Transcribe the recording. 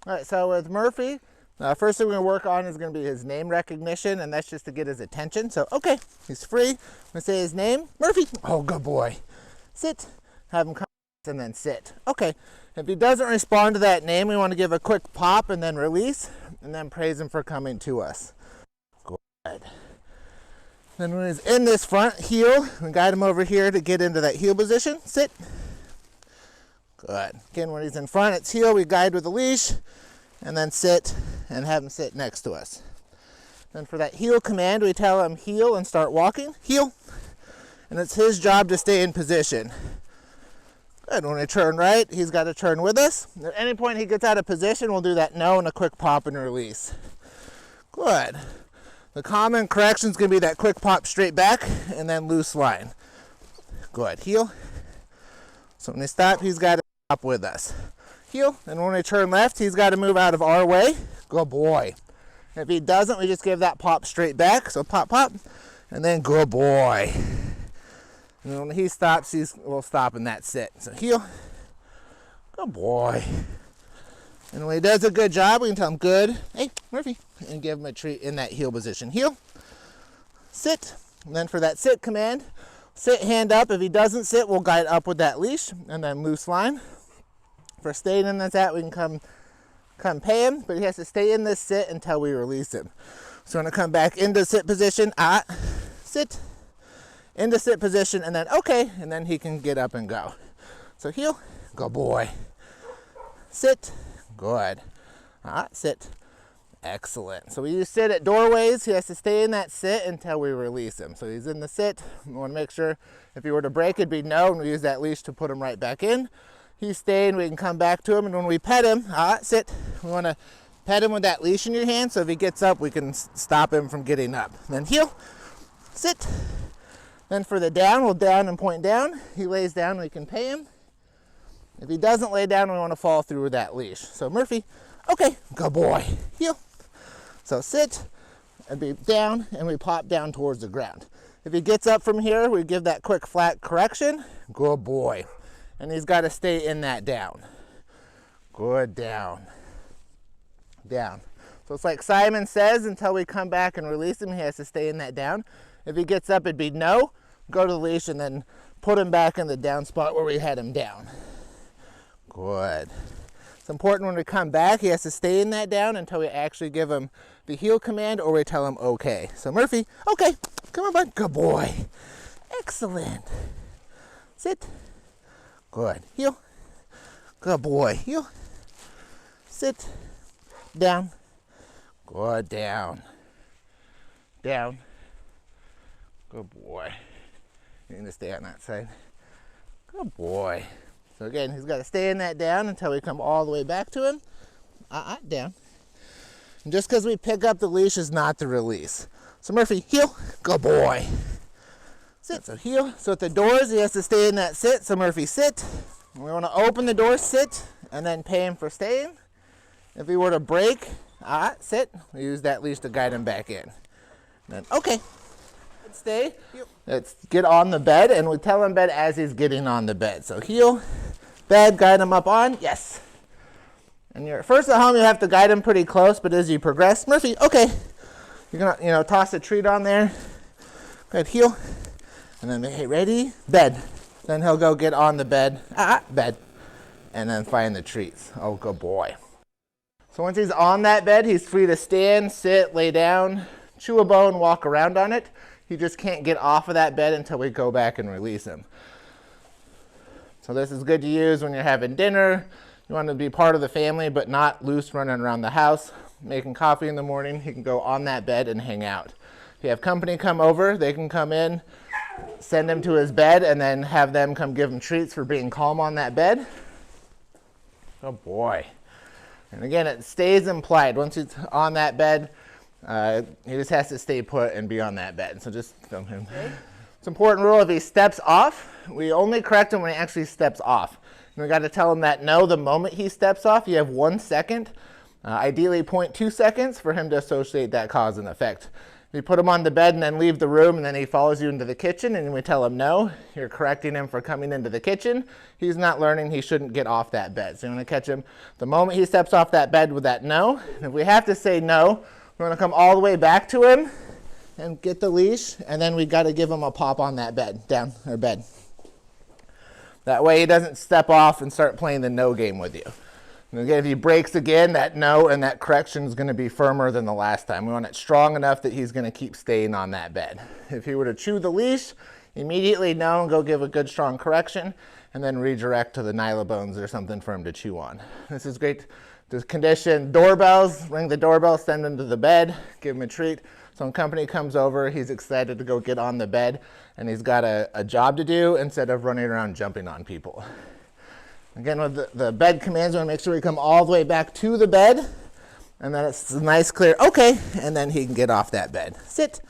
All right, so with Murphy, first thing we're going to work on is going to be his name recognition, and that's just to get his attention. So, okay, he's free. I'm going to say his name, Murphy. Oh, good boy. Sit. Have him come and then sit. Okay, if he doesn't respond to that name, we want to give a quick pop and then release, and then praise him for coming to us. Good. Then when he's in this front heel, we guide him over here to get into that heel position. Sit. Good. Again, when he's in front, it's heel. We guide with a leash, and then sit, and have him sit next to us. Then for that heel command, we tell him heel and start walking. Heel. And it's his job to stay in position. Good. When we turn right, he's got to turn with us. At any point he gets out of position, we'll do that no and a quick pop and release. Good. The common correction is going to be that quick pop straight back and then loose line. Good. Heel. So when we stop, he's got to stop with us. Heel. And when we turn left, he's got to move out of our way. Good boy. If he doesn't, we just give that pop straight back. So pop, pop, and then good boy. And when he stops, we'll stop in that sit. So heel. Good boy. And when he does a good job, we can tell him good. Hey, Murphy. And give him a treat in that heel position. Heel. Sit. And then for that sit command, sit, hand up. If he doesn't sit, we'll guide up with that leash and then loose line. For staying in that, we can come pay him, but he has to stay in this sit until we release him. So we're going to come back into sit position. Sit. Into sit position, and then okay, and then he can get up and go. So heel, good boy. Sit, good. Sit, excellent. So we use sit at doorways. He has to stay in that sit until we release him. So he's in the sit. We want to make sure if he were to break, it'd be no, and we use that leash to put him right back in. He's staying, we can come back to him, and when we pet him, sit. We want to pet him with that leash in your hand, so if he gets up, we can stop him from getting up. Then heel, sit. Then for the down, we'll down and point down. He lays down, we can pay him. If he doesn't lay down, we want to fall through with that leash. So Murphy, okay, good boy. Heel. So sit, and be down, and we pop down towards the ground. If he gets up from here, we give that quick flat correction. Good boy. And he's got to stay in that down. Good down. Down. So it's like Simon says, until we come back and release him, he has to stay in that down. If he gets up, it'd be no. Go to the leash and then put him back in the down spot where we had him down. Good. It's important when we come back, he has to stay in that down until we actually give him the heel command or we tell him okay. So Murphy, okay, come on, bud. Good boy. Excellent. Sit. Good. Heel. Good boy. Heel. Sit. Down. Good. Down. Down. Good boy. You're going to stay on that side. Good boy. So again, he's got to stay in that down until we come all the way back to him. Down. And just because we pick up the leash is not the release. So Murphy, heel. Good boy. Sit. So heel. So at the doors, he has to stay in that sit. So Murphy, sit. And we want to open the door, sit, and then pay him for staying. If he were to break, sit. We use that leash to guide him back in. And then, okay. Stay. Let's get on the bed, and we tell him bed as he's getting on the bed. So heel, bed, guide him up on. Yes. And you're first at home, you have to guide him pretty close, but as you progress, Murphy, okay. You're gonna, toss a treat on there. Good, heel, and then hey, ready, bed. Then he'll go get on the bed, bed, and then find the treats. Oh, good boy. So once he's on that bed, he's free to stand, sit, lay down, chew a bone, walk around on it. He just can't get off of that bed until we go back and release him. So this is good to use when you're having dinner. You want to be part of the family, but not loose running around the house. Making coffee in the morning, he can go on that bed and hang out. If you have company come over, they can come in, send him to his bed, and then have them come give him treats for being calm on that bed. Oh boy. And again, it stays implied. Once he's on that bed, he just has to stay put and be on that bed. So just film him. It's an important rule. If he steps off, we only correct him when he actually steps off. And we got to tell him that no the moment he steps off. You have 1 second, ideally 0.2 seconds, for him to associate that cause and effect. If you put him on the bed and then leave the room and then he follows you into the kitchen and we tell him no, you're correcting him for coming into the kitchen. He's not learning he shouldn't get off that bed. So you want to catch him the moment he steps off that bed with that no. And if we have to say no, we're going to come all the way back to him and get the leash, and then we got to give him a pop on that bed, down or bed. That way he doesn't step off and start playing the no game with you. And again, if he breaks again, that no and that correction is going to be firmer than the last time. We want it strong enough that he's going to keep staying on that bed. If he were to chew the leash, immediately no and go give a good strong correction, and then redirect to the nylobones or something for him to chew on. This is great to condition doorbells, ring the doorbell, send him to the bed, give him a treat. So when company comes over, he's excited to go get on the bed, and he's got a job to do instead of running around jumping on people. Again, with the bed commands, we want to make sure we come all the way back to the bed, and then it's a nice clear, okay, and then he can get off that bed. Sit.